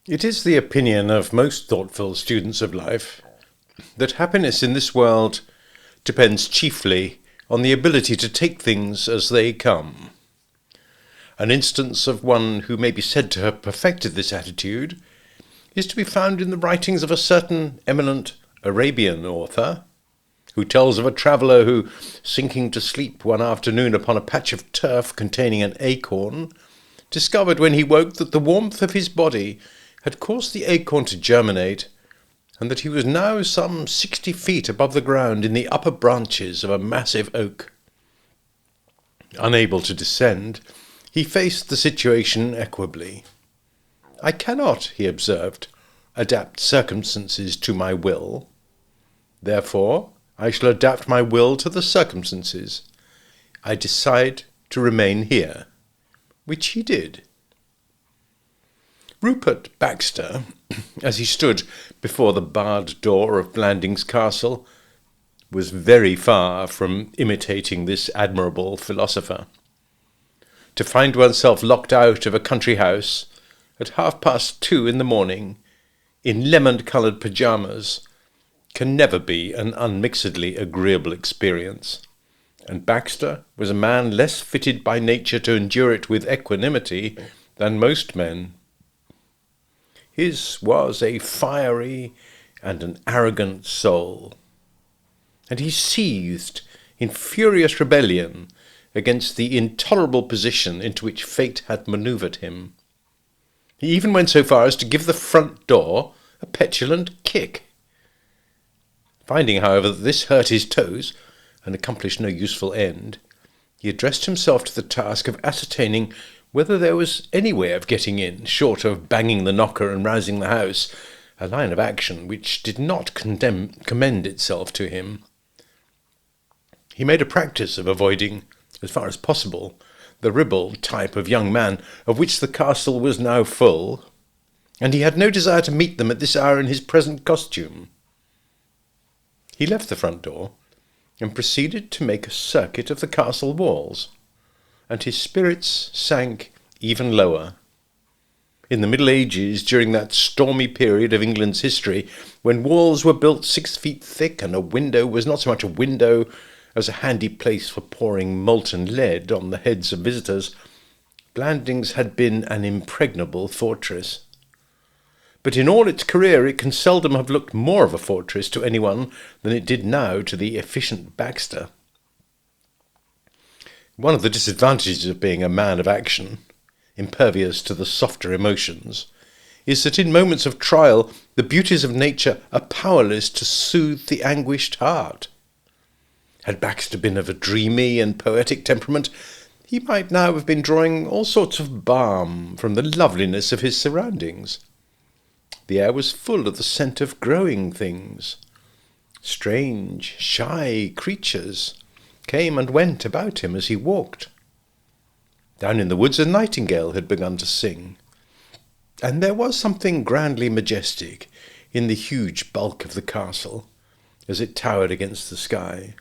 It is the opinion of most thoughtful students of life that happiness in this world depends chiefly on the ability to take things as they come. An instance of one who may be said to have perfected this attitude is to be found in the writings of a certain eminent Arabian author, who tells of a traveller who, sinking to sleep one afternoon upon a patch of turf containing an acorn, discovered when he woke that the warmth of his body had caused the acorn to germinate, and that he was now some 60 feet above the ground in the upper branches of a massive oak. Unable to descend, he faced the situation equably. "I cannot," he observed, "adapt circumstances to my will. Therefore, I shall adapt my will to the circumstances. I decide to remain here," which he did. Rupert Baxter, as he stood before the barred door of Blandings Castle, was very far from imitating this admirable philosopher. To find oneself locked out of a country house at 2:30 in the morning, in lemon-coloured pyjamas, can never be an unmixedly agreeable experience, and Baxter was a man less fitted by nature to endure it with equanimity than most men. His was a fiery and an arrogant soul, and he seethed in furious rebellion against the intolerable position into which fate had manoeuvred him. He even went so far as to give the front door a petulant kick. Finding, however, that this hurt his toes and accomplished no useful end, he addressed himself to the task of ascertaining whether there was any way of getting in, short of banging the knocker and rousing the house, a line of action which did not commend itself to him. He made a practice of avoiding, as far as possible, the ribald type of young man of which the castle was now full, and he had no desire to meet them at this hour in his present costume. He left the front door and proceeded to make a circuit of the castle walls, and his spirits sank even lower. In the Middle Ages, during that stormy period of England's history, when walls were built 6 feet thick and a window was not so much a window as a handy place for pouring molten lead on the heads of visitors, Blandings had been an impregnable fortress. But in all its career it can seldom have looked more of a fortress to anyone than it did now to the efficient Baxter. One of the disadvantages of being a man of action, impervious to the softer emotions, is that in moments of trial the beauties of nature are powerless to soothe the anguished heart. Had Baxter been of a dreamy and poetic temperament, he might now have been drawing all sorts of balm from the loveliness of his surroundings. The air was full of the scent of growing things. Strange, shy creatures came and went about him as he walked. Down in the woods a nightingale had begun to sing, and there was something grandly majestic in the huge bulk of the castle as it towered against the sky.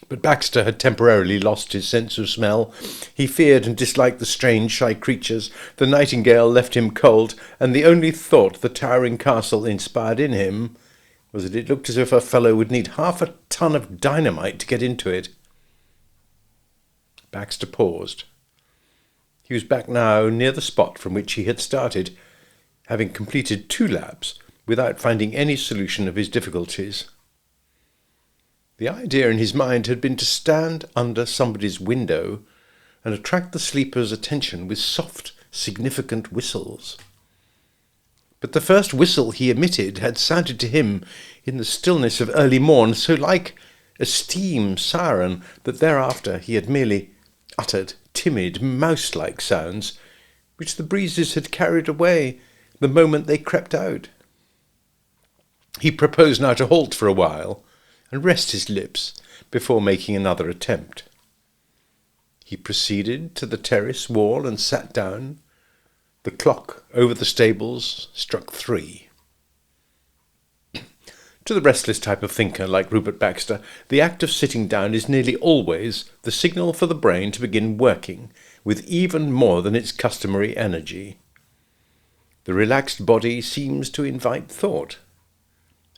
But Baxter had temporarily lost his sense of smell. He feared and disliked the strange, shy creatures. The nightingale left him cold, and the only thought the towering castle inspired in him was that it looked as if a fellow would need 1/2 ton of dynamite to get into it. Baxter paused. He was back now near the spot from which he had started, having completed 2 laps without finding any solution of his difficulties. The idea in his mind had been to stand under somebody's window and attract the sleeper's attention with soft, significant whistles. But the first whistle he emitted had sounded to him in the stillness of early morn so like a steam siren that thereafter he had merely uttered timid, mouse-like sounds, which the breezes had carried away the moment they crept out. He proposed now to halt for a while and rest his lips before making another attempt. He proceeded to the terrace wall and sat down. The clock over the stables struck 3. To the restless type of thinker like Rupert Baxter, the act of sitting down is nearly always the signal for the brain to begin working with even more than its customary energy. The relaxed body seems to invite thought.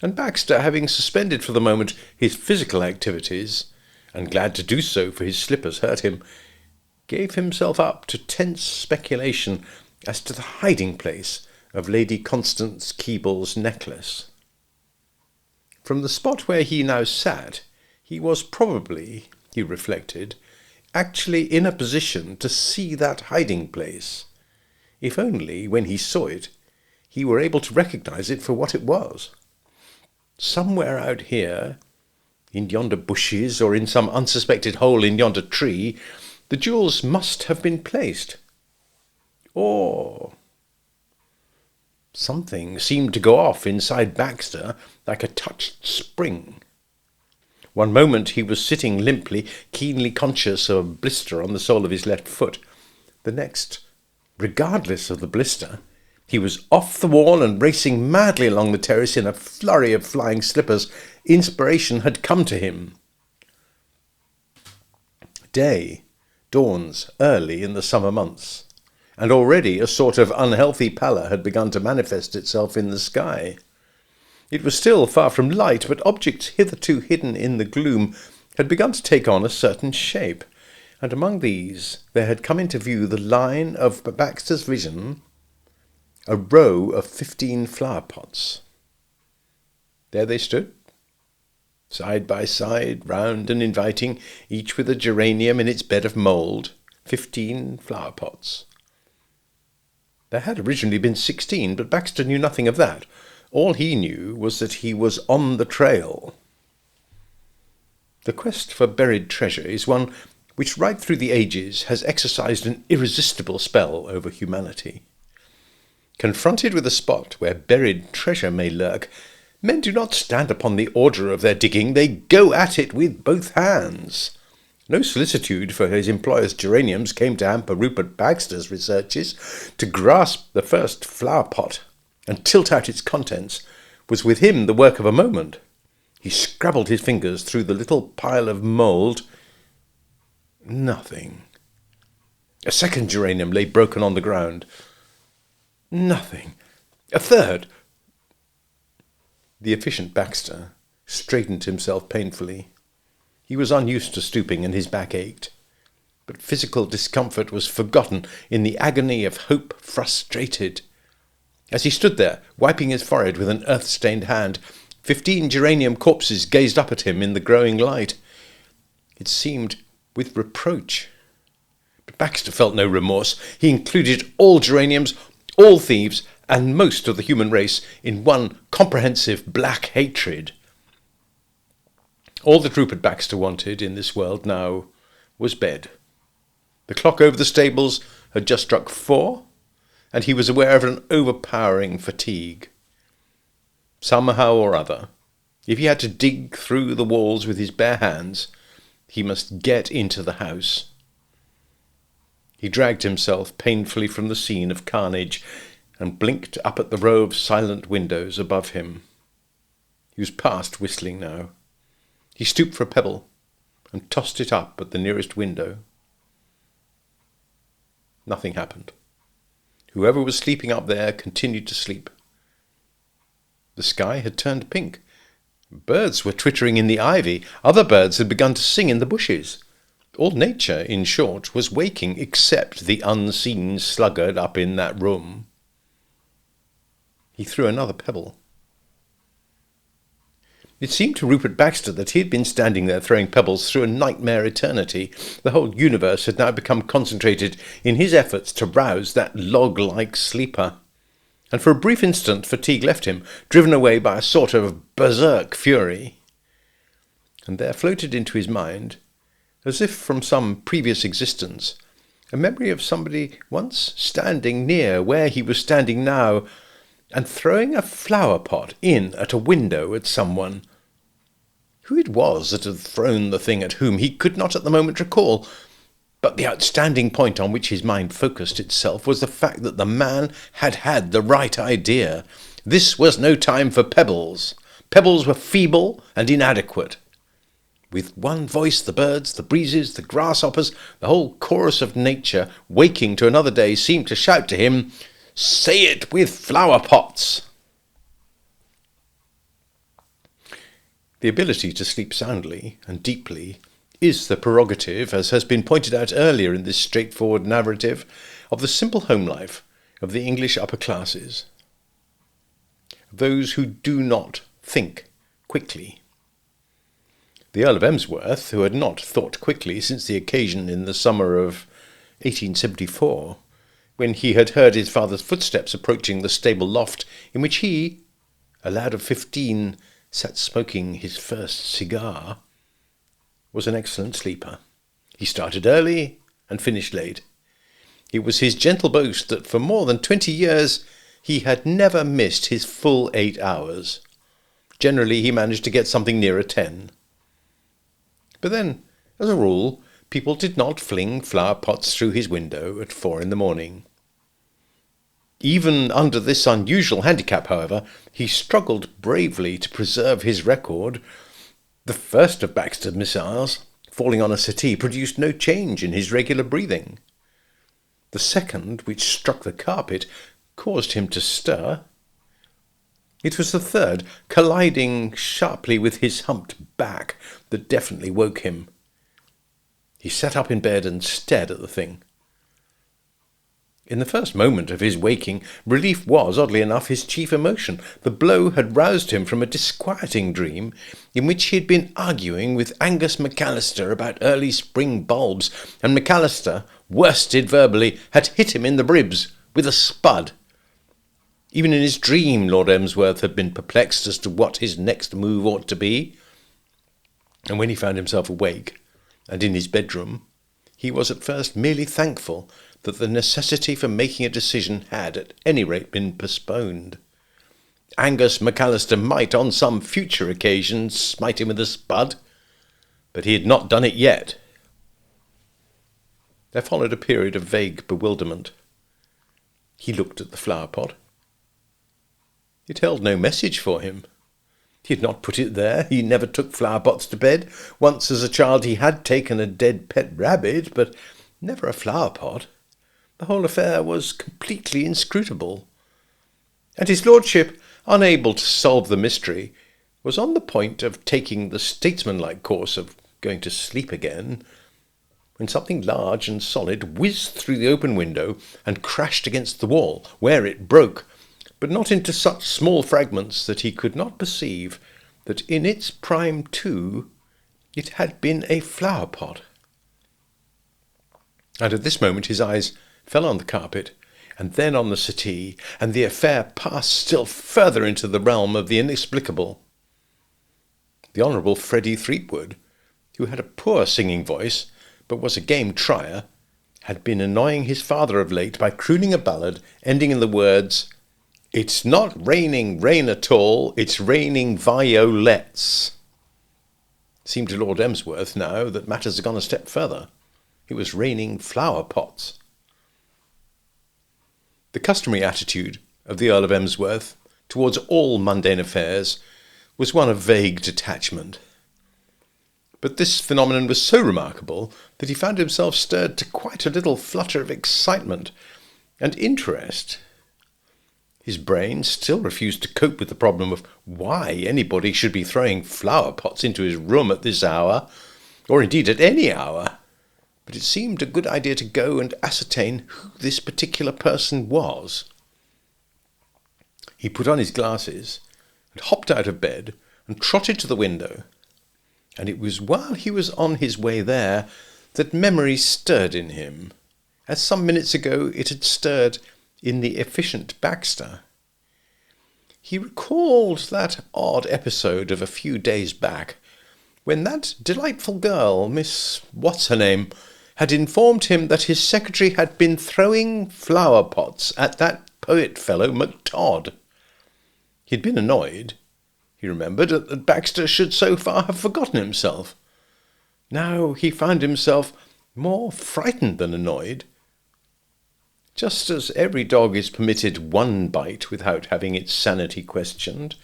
And Baxter, having suspended for the moment his physical activities, and glad to do so for his slippers hurt him, gave himself up to tense speculation as to the hiding place of Lady Constance Keeble's necklace. From the spot where he now sat, he was probably, he reflected, actually in a position to see that hiding place, if only, when he saw it, he were able to recognize it for what it was. Somewhere out here, in yonder bushes, or in some unsuspected hole in yonder tree, the jewels must have been placed. Or something seemed to go off inside Baxter like a touched spring. One moment he was sitting limply, keenly conscious of a blister on the sole of his left foot. The next, regardless of the blister, he was off the wall and racing madly along the terrace in a flurry of flying slippers. Inspiration had come to him. Day dawns early in the summer months, and already a sort of unhealthy pallor had begun to manifest itself in the sky. It was still far from light, but objects hitherto hidden in the gloom had begun to take on a certain shape, and among these there had come into view the line of Baxter's vision, a row of 15 flower pots. There they stood, side by side, round and inviting, each with a geranium in its bed of mould, 15 flower pots. There had originally been 16, but Baxter knew nothing of that. All he knew was that he was on the trail. The quest for buried treasure is one which right through the ages has exercised an irresistible spell over humanity. Confronted with a spot where buried treasure may lurk, men do not stand upon the order of their digging, they go at it with both hands. No solicitude for his employer's geraniums came to hamper Rupert Baxter's researches. To grasp the first flower pot and tilt out its contents was with him the work of a moment. He scrabbled his fingers through the little pile of mould. Nothing. A second geranium lay broken on the ground. Nothing. A third. The efficient Baxter straightened himself painfully. He was unused to stooping, and his back ached. But physical discomfort was forgotten in the agony of hope frustrated. As he stood there, wiping his forehead with an earth-stained hand, 15 geranium corpses gazed up at him in the growing light. It seemed with reproach. But Baxter felt no remorse. He included all geraniums, all thieves, and most of the human race in one comprehensive black hatred. All that Rupert Baxter wanted in this world now was bed. The clock over the stables had just struck 4, and he was aware of an overpowering fatigue. Somehow or other, if he had to dig through the walls with his bare hands, he must get into the house. He dragged himself painfully from the scene of carnage and blinked up at the row of silent windows above him. He was past whistling now. He stooped for a pebble and tossed it up at the nearest window. Nothing happened. Whoever was sleeping up there continued to sleep. The sky had turned pink. Birds were twittering in the ivy. Other birds had begun to sing in the bushes. All nature, in short, was waking except the unseen sluggard up in that room. He threw another pebble. It seemed to Rupert Baxter that he had been standing there throwing pebbles through a nightmare eternity. The whole universe had now become concentrated in his efforts to rouse that log-like sleeper. And for a brief instant fatigue left him, driven away by a sort of berserk fury. And there floated into his mind, as if from some previous existence, a memory of somebody once standing near where he was standing now, and throwing a flower pot in at a window at someone. Who it was that had thrown the thing at whom he could not at the moment recall, but the outstanding point on which his mind focused itself was the fact that the man had had the right idea. This was no time for pebbles. Pebbles were feeble and inadequate. With one voice, the birds, the breezes, the grasshoppers, the whole chorus of nature, waking to another day, seemed to shout to him, Say it with flower pots! The ability to sleep soundly and deeply is the prerogative, as has been pointed out earlier in this straightforward narrative, of the simple home life of the English upper classes. Those who do not think quickly. The Earl of Emsworth, who had not thought quickly since the occasion in the summer of 1874, when he had heard his father's footsteps approaching the stable loft in which he, a lad of 15, sat smoking his first cigar, was an excellent sleeper. He started early and finished late. It was his gentle boast that for more than 20 years he had never missed his full 8 hours. Generally he managed to get something nearer 10. But then, as a rule, people did not fling flower pots through his window at 4 in the morning. Even under this unusual handicap, however, he struggled bravely to preserve his record. The first of Baxter's missiles, falling on a settee, produced no change in his regular breathing. The second, which struck the carpet, caused him to stir. It was the third, colliding sharply with his humped back, that definitely woke him. He sat up in bed and stared at the thing. In the first moment of his waking, relief was, oddly enough, his chief emotion. The blow had roused him from a disquieting dream in which he had been arguing with Angus McAllister about early spring bulbs, and McAllister, worsted verbally, had hit him in the ribs with a spud. Even in his dream, Lord Emsworth had been perplexed as to what his next move ought to be. And when he found himself awake and in his bedroom, he was at first merely thankful that the necessity for making a decision had at any rate been postponed. Angus McAllister might on some future occasion smite him with a spud, but he had not done it yet. There followed a period of vague bewilderment. He looked at the flower pot. It held no message for him. He had not put it there. He never took flower pots to bed. Once as a child he had taken a dead pet rabbit, but never a flower pot. The whole affair was completely inscrutable. And his lordship, unable to solve the mystery, was on the point of taking the statesmanlike course of going to sleep again, when something large and solid whizzed through the open window and crashed against the wall, where it broke, but not into such small fragments that he could not perceive that in its prime too it had been a flower pot. And at this moment his eyes fell on the carpet, and then on the settee, and the affair passed still further into the realm of the inexplicable. The Honourable Freddie Threepwood, who had a poor singing voice, but was a game trier, had been annoying his father of late by crooning a ballad ending in the words, "It's not raining rain at all, it's raining violets." It seemed to Lord Emsworth now that matters had gone a step further. It was raining flower pots. The customary attitude of the Earl of Emsworth towards all mundane affairs was one of vague detachment. But this phenomenon was so remarkable that he found himself stirred to quite a little flutter of excitement and interest. His brain still refused to cope with the problem of why anybody should be throwing flower pots into his room at this hour, or indeed at any hour. But it seemed a good idea to go and ascertain who this particular person was. He put on his glasses and hopped out of bed and trotted to the window, and it was while he was on his way there that memory stirred in him, as some minutes ago it had stirred in the efficient Baxter. He recalled that odd episode of a few days back, when that delightful girl, Miss What's-her-name, had informed him that his secretary had been throwing flower pots at that poet fellow MacTodd. He had been annoyed, he remembered, that Baxter should so far have forgotten himself. Now he found himself more frightened than annoyed. Just as every dog is permitted one bite without having its sanity questioned,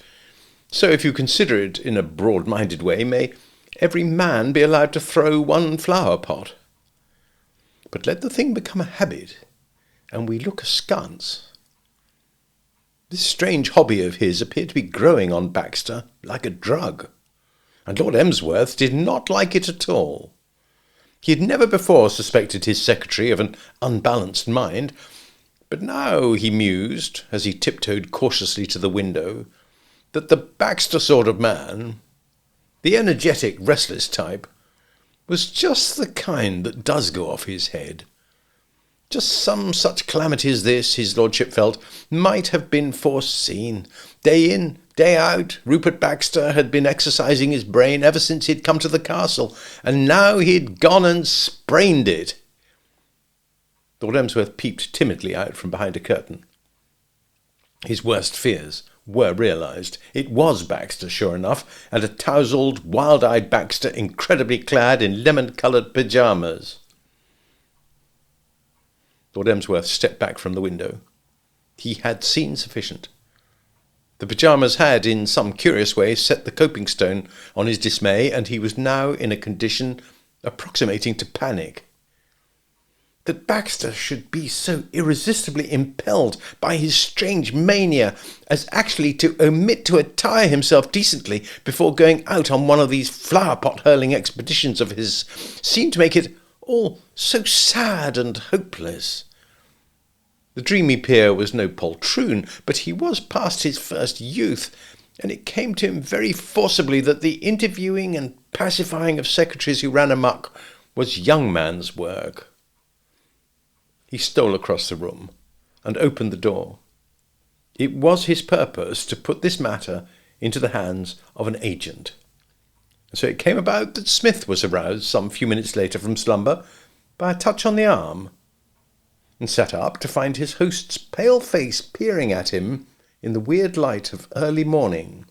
so if you consider it in a broad-minded way, may every man be allowed to throw one flower pot. But let the thing become a habit, and we look askance. This strange hobby of his appeared to be growing on Baxter like a drug, and Lord Emsworth did not like it at all. He had never before suspected his secretary of an unbalanced mind, but now he mused, as he tiptoed cautiously to the window, that the Baxter sort of man, the energetic, restless type, was just the kind that does go off his head. Just some such calamity as this, his lordship felt, might have been foreseen. Day in, day out, Rupert Baxter had been exercising his brain ever since he'd come to the castle, and now he'd gone and sprained it. Lord Emsworth peeped timidly out from behind a curtain. His worst fears were realised. It was Baxter, sure enough, and a tousled, wild-eyed Baxter incredibly clad in lemon-coloured pyjamas. Lord Emsworth stepped back from the window. He had seen sufficient. The pyjamas had, in some curious way, set the coping stone on his dismay, and he was now in a condition approximating to panic. That Baxter should be so irresistibly impelled by his strange mania as actually to omit to attire himself decently before going out on one of these flower-pot-hurling expeditions of his seemed to make it all so sad and hopeless. The dreamy peer was no poltroon, but he was past his first youth, and it came to him very forcibly that the interviewing and pacifying of secretaries who ran amok was young man's work. He stole across the room and opened the door. It was his purpose to put this matter into the hands of an agent. So it came about that Psmith was aroused some few minutes later from slumber by a touch on the arm, and sat up to find his host's pale face peering at him in the weird light of early morning.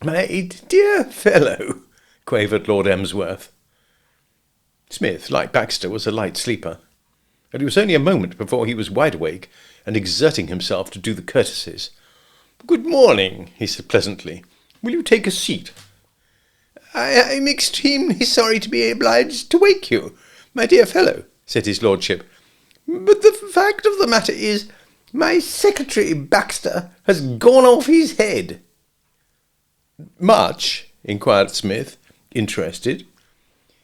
"My dear fellow," quavered Lord Emsworth. Psmith, like Baxter, was a light sleeper, and it was only a moment before he was wide awake and exerting himself to do the courtesies. "Good morning," he said pleasantly. "Will you take a seat?" I'm extremely sorry to be obliged to wake you, my dear fellow," said his lordship. "But the fact of the matter is, my secretary, Baxter, has gone off his head." "Much?" inquired Psmith, interested.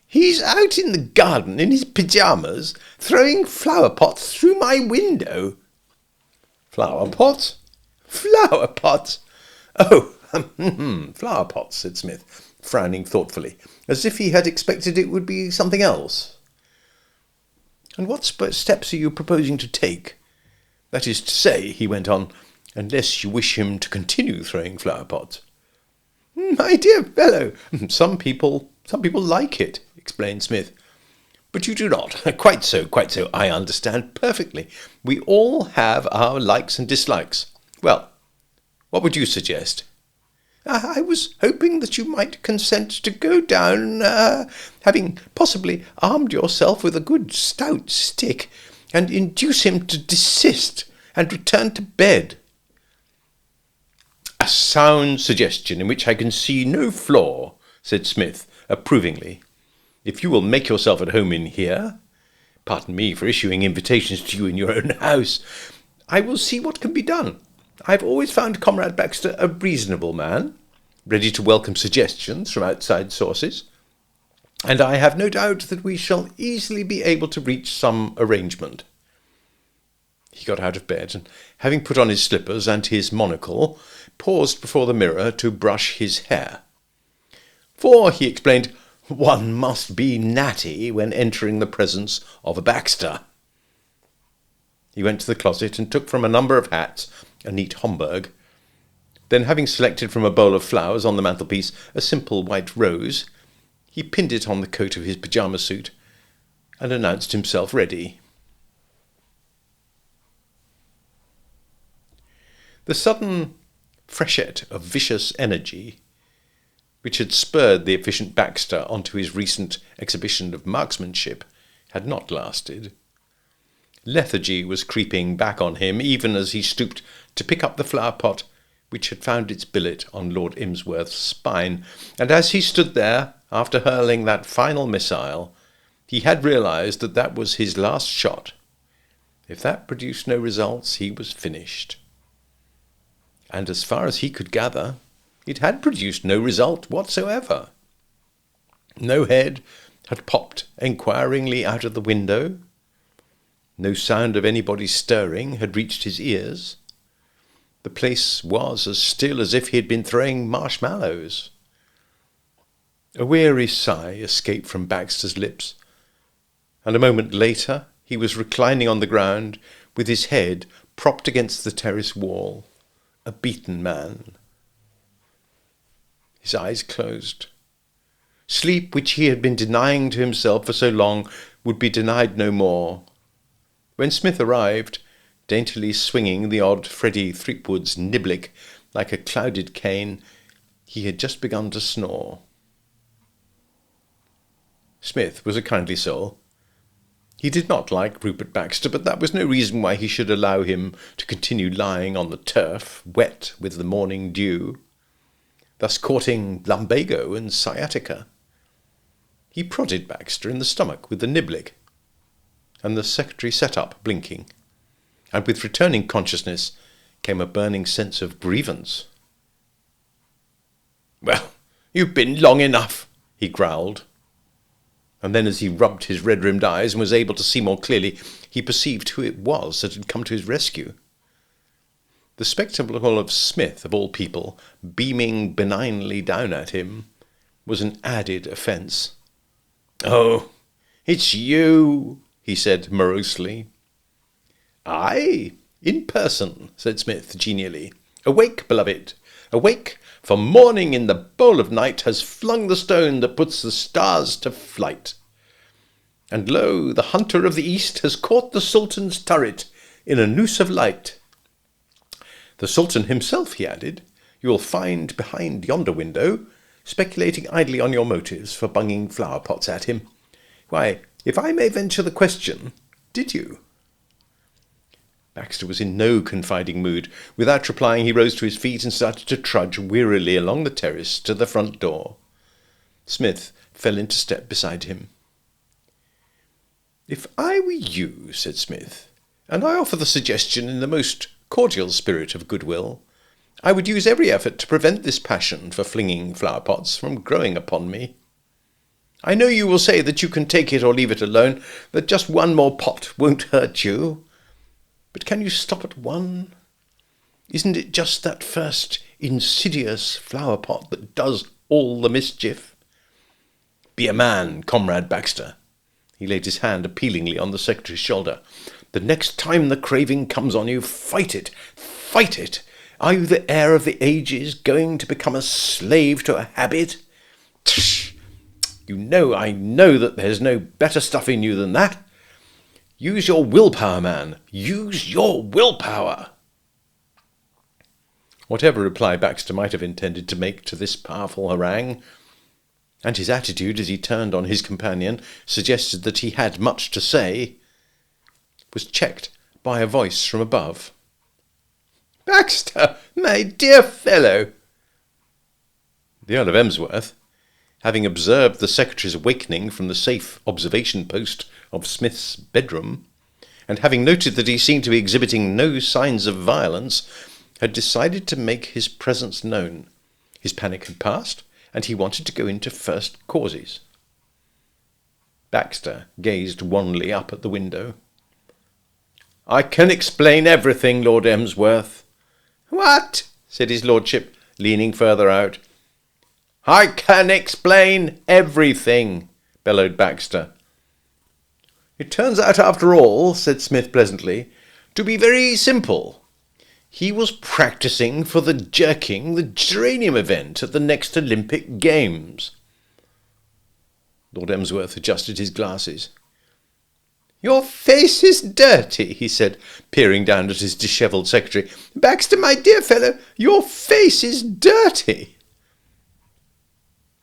"He's out in the garden in his pyjamas, throwing flower-pots through my window." "Flower-pots?" "Flower-pots." "Oh, flower-pots," said Psmith, frowning thoughtfully, as if he had expected it would be something else. "And what steps are you proposing to take? That is to say," he went on, "unless you wish him to continue throwing flower-pots." "My dear fellow, some people like it," explained Psmith. "But you do not. Quite so. I understand perfectly. We all have our likes and dislikes. Well, what would you suggest?" "I was hoping that you might consent to go down, having possibly armed yourself with a good stout stick, and induce him to desist and return to bed." "A sound suggestion in which I can see no flaw," said Psmith approvingly. "If you will make yourself at home in here, pardon me for issuing invitations to you in your own house, I will see what can be done. I've always found Comrade Baxter a reasonable man, ready to welcome suggestions from outside sources, and I have no doubt that we shall easily be able to reach some arrangement." He got out of bed, and having put on his slippers and his monocle, paused before the mirror to brush his hair. "For," he explained, "one must be natty when entering the presence of a Baxter." He went to the closet and took from a number of hats a neat Homburg. Then, having selected from a bowl of flowers on the mantelpiece a simple white rose, he pinned it on the coat of his pyjama suit and announced himself ready. The sudden freshet of vicious energy which had spurred the efficient Baxter onto his recent exhibition of marksmanship had not lasted. Lethargy was creeping back on him even as he stooped to pick up the flower-pot which had found its billet on Lord Emsworth's spine, and as he stood there, after hurling that final missile, he had realised that that was his last shot. If that produced no results, he was finished. and as far as he could gather, it had produced no result whatsoever. No head had popped inquiringly out of the window. No sound of anybody stirring had reached his ears. The place was as still as if he had been throwing marshmallows. A weary sigh escaped from Baxter's lips, and a moment later he was reclining on the ground with his head propped against the terrace wall, a beaten man. His eyes closed. Sleep, which he had been denying to himself for so long, would be denied no more. When Psmith arrived, daintily swinging the odd Freddie Threepwood's niblick like a clouded cane, he had just begun to snore. Psmith was a kindly soul. He did not like Rupert Baxter, but that was no reason why he should allow him to continue lying on the turf, wet with the morning dew, thus courting lumbago and sciatica. He prodded Baxter in the stomach with the niblick, and the secretary sat up, blinking, and with returning consciousness came a burning sense of grievance. "Well, you've been long enough," he growled. And then as he rubbed his red-rimmed eyes and was able to see more clearly, he perceived who it was that had come to his rescue. The spectacle of Psmith, of all people, beaming benignly down at him, was an added offence. "Oh, it's you," he said morosely. "Aye, in person," said Psmith genially. "Awake, beloved, awake, for morning in the bowl of night has flung the stone that puts the stars to flight. And lo, the hunter of the east has caught the Sultan's turret in a noose of light. The Sultan himself," he added, "you will find behind yonder window, speculating idly on your motives for bunging flower-pots at him. Why, if I may venture the question, did you?" Baxter was in no confiding mood. Without replying, he rose to his feet and started to trudge wearily along the terrace to the front door. Psmith fell into step beside him. "If I were you," said Psmith, "and I offer the suggestion in the most cordial spirit of goodwill, I would use every effort to prevent this passion for flinging flower-pots from growing upon me. I know you will say that you can take it or leave it alone, that just one more pot won't hurt you. But can you stop at one? Isn't it just that first insidious flower-pot that does all the mischief? Be a man, Comrade Baxter." He laid his hand appealingly on the secretary's shoulder. "The next time the craving comes on you, fight it. Fight it. Are you the heir of the ages, going to become a slave to a habit? Tsh! I know that there's no better stuff in you than that. Use your willpower, man. Use your willpower." Whatever reply Baxter might have intended to make to this powerful harangue, and his attitude as he turned on his companion suggested that he had much to say, was checked by a voice from above. "Baxter, my dear fellow!" The Earl of Emsworth, having observed the secretary's awakening from the safe observation post of Smith's bedroom, and having noted that he seemed to be exhibiting no signs of violence, had decided to make his presence known. His panic had passed, and he wanted to go into first causes. Baxter gazed wanly up at the window. "I can explain everything, Lord Emsworth." "What?" said his lordship, leaning further out. "I can explain everything," bellowed Baxter. "It turns out, after all," said Psmith pleasantly, "to be very simple. He was practising for the geranium event at the next Olympic Games." Lord Emsworth adjusted his glasses. "Your face is dirty," he said, peering down at his dishevelled secretary. "Baxter, my dear fellow, your face is dirty."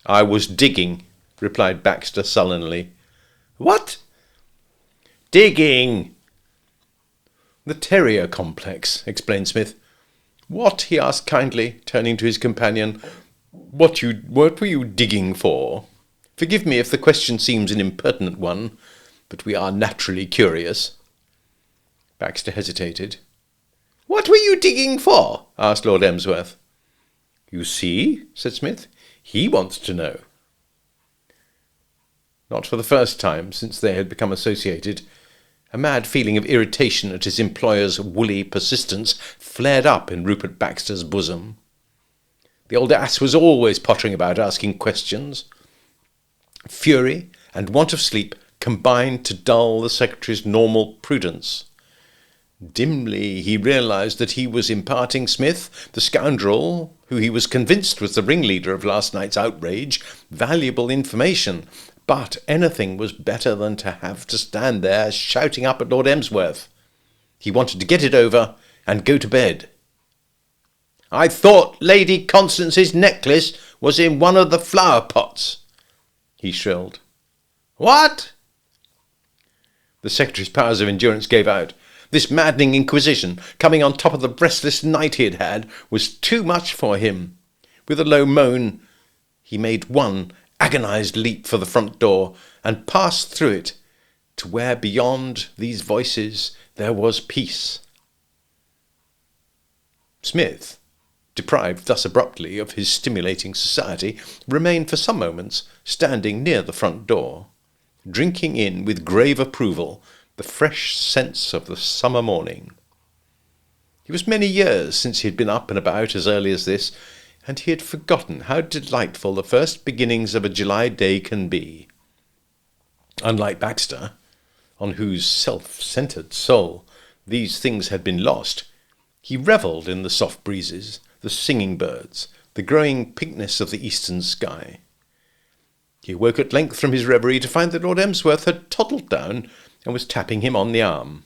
"I was digging," replied Baxter sullenly. "What?" "Digging." "The terrier complex," explained Psmith. "What?" he asked kindly, turning to his companion. What were you digging for? Forgive me if the question seems an impertinent one, but we are naturally curious." Baxter hesitated. "What were you digging for?" asked Lord Emsworth. "You see," said Smith, "he wants to know." Not for the first time since they had become associated, a mad feeling of irritation at his employer's woolly persistence flared up in Rupert Baxter's bosom. The old ass was always pottering about asking questions. Fury and want of sleep combined to dull the secretary's normal prudence. Dimly he realized that he was imparting Smith, the scoundrel who he was convinced was the ringleader of last night's outrage, valuable information. But anything was better than to have to stand there shouting up at Lord Emsworth. He wanted to get it over and go to bed. "I thought Lady Constance's necklace was in one of the flower pots," he shrilled. "What?" The secretary's powers of endurance gave out. This maddening inquisition, coming on top of the restless night he had had, was too much for him. With a low moan, he made one agonized leap for the front door and passed through it to where beyond these voices there was peace. Smith, deprived thus abruptly of his stimulating society, remained for some moments standing near the front door, drinking in with grave approval the fresh scents of the summer morning. It was many years since he had been up and about as early as this, and he had forgotten how delightful the first beginnings of a July day can be. Unlike Baxter, on whose self-centred soul these things had been lost, he revelled in the soft breezes, the singing birds, the growing pinkness of the eastern sky. He awoke at length from his reverie to find that Lord Emsworth had toddled down and was tapping him on the arm.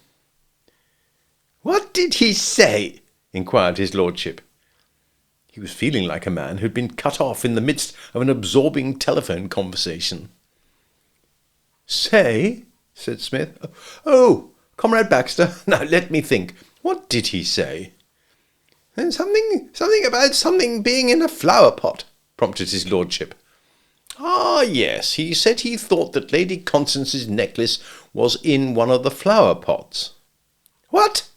"What did he say?" inquired his lordship. He was feeling like a man who had been cut off in the midst of an absorbing telephone conversation. "Say?" said Smith. "Oh, Comrade Baxter, now let me think. What did he say?" Something about something being in a flower pot," prompted his lordship. "Ah, yes, he said he thought that Lady Constance's necklace was in one of the flower pots." "What?"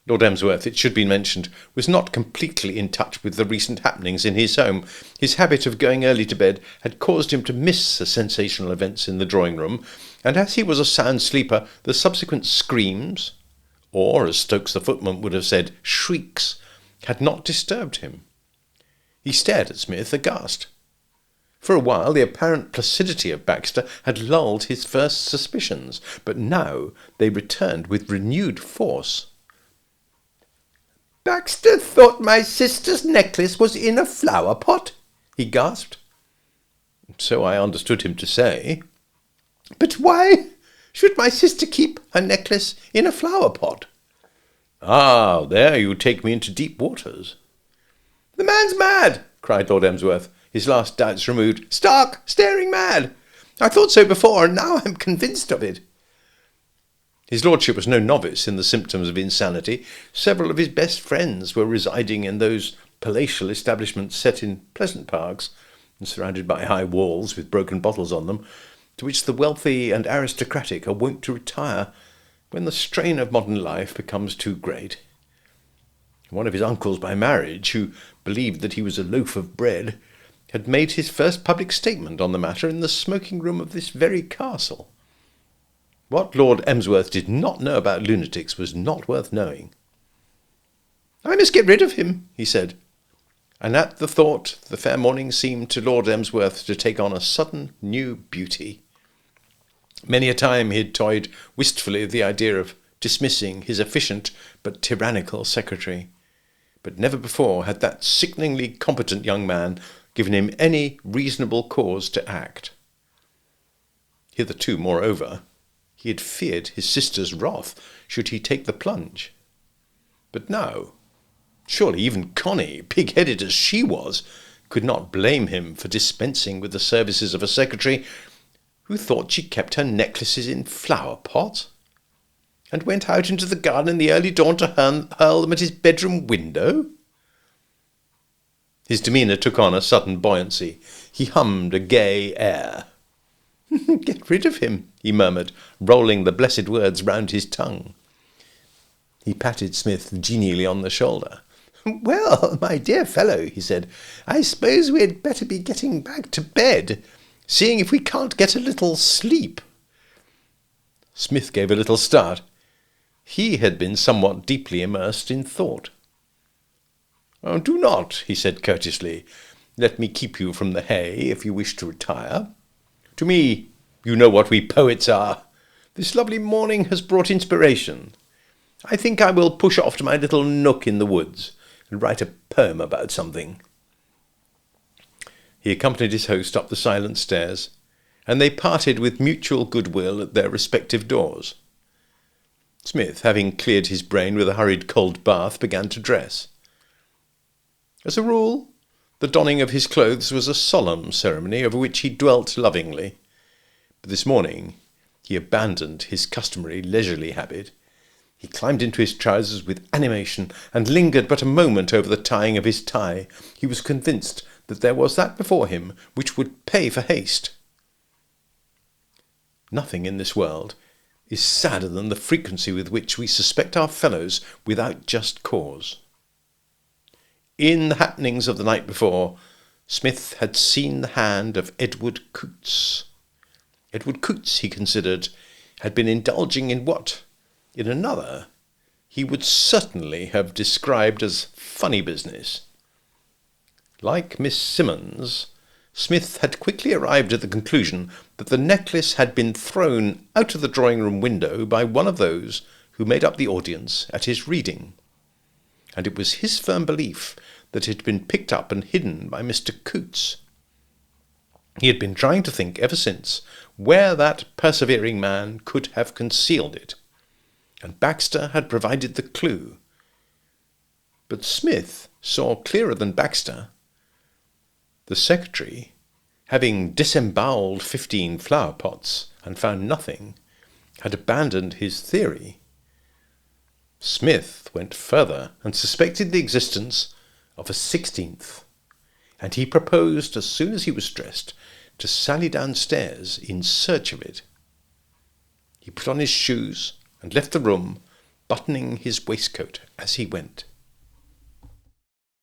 Lord Emsworth, it should be mentioned, was not completely in touch with the recent happenings in his home. His habit of going early to bed had caused him to miss the sensational events in the drawing-room, and as he was a sound sleeper, the subsequent screams, or, as Stokes the footman would have said, shrieks, had not disturbed him. He stared at Smith aghast. For a while the apparent placidity of Baxter had lulled his first suspicions, but now they returned with renewed force. "Baxter thought my sister's necklace was in a flower pot?" he gasped. "So I understood him to say." "But why should my sister keep her necklace in a flower pot?" "Ah, there you take me into deep waters." "The man's mad!" cried Lord Emsworth, his last doubts removed. "Stark, staring mad! I thought so before, and now I'm convinced of it." His lordship was no novice in the symptoms of insanity. Several of his best friends were residing in those palatial establishments set in pleasant parks and surrounded by high walls with broken bottles on them, to which the wealthy and aristocratic are wont to retire when the strain of modern life becomes too great. One of his uncles by marriage, who believed that he was a loaf of bread, had made his first public statement on the matter in the smoking-room of this very castle. What Lord Emsworth did not know about lunatics was not worth knowing. "I must get rid of him," he said, and at the thought the fair morning seemed to Lord Emsworth to take on a sudden new beauty. Many a time he had toyed wistfully with the idea of dismissing his efficient but tyrannical secretary, but never before had that sickeningly competent young man given him any reasonable cause to act. Hitherto, moreover, he had feared his sister's wrath should he take the plunge. But now, surely even Connie, pig-headed as she was, could not blame him for dispensing with the services of a secretary who thought she kept her necklaces in flower pots, and went out into the garden in the early dawn to hurl them at his bedroom window. His demeanour took on a sudden buoyancy. He hummed a gay air. "Get rid of him," he murmured, rolling the blessed words round his tongue. He patted Psmith genially on the shoulder. "Well, my dear fellow," he said, "I suppose we'd better be getting back to bed, seeing if we can't get a little sleep." Psmith gave a little start. He had been somewhat deeply immersed in thought. "Oh, do not," he said courteously. "Let me keep you from the hay if you wish to retire. To me, you know what we poets are. This lovely morning has brought inspiration. I think I will push off to my little nook in the woods and write a poem about something." He accompanied his host up the silent stairs, and they parted with mutual goodwill at their respective doors. Psmith, having cleared his brain with a hurried cold bath, began to dress. As a rule, the donning of his clothes was a solemn ceremony over which he dwelt lovingly, but this morning he abandoned his customary leisurely habit. He climbed into his trousers with animation and lingered but a moment over the tying of his tie. He was convinced that there was that before him which would pay for haste. Nothing in this world is sadder than the frequency with which we suspect our fellows without just cause. In the happenings of the night before, Psmith had seen the hand of Edward Coutts. Edward Coutts, he considered, had been indulging in what, in another, he would certainly have described as funny business. Like Miss Simmons, Psmith had quickly arrived at the conclusion that the necklace had been thrown out of the drawing-room window by one of those who made up the audience at his reading, and it was his firm belief that it had been picked up and hidden by Mr. Coutts. He had been trying to think ever since where that persevering man could have concealed it, and Baxter had provided the clue. But Psmith saw clearer than Baxter. The secretary, having disembowelled 15 flower pots and found nothing, had abandoned his theory. Psmith went further and suspected the existence of a 16th, and he proposed, as soon as he was dressed, to sally downstairs in search of it. He put on his shoes and left the room, buttoning his waistcoat as he went.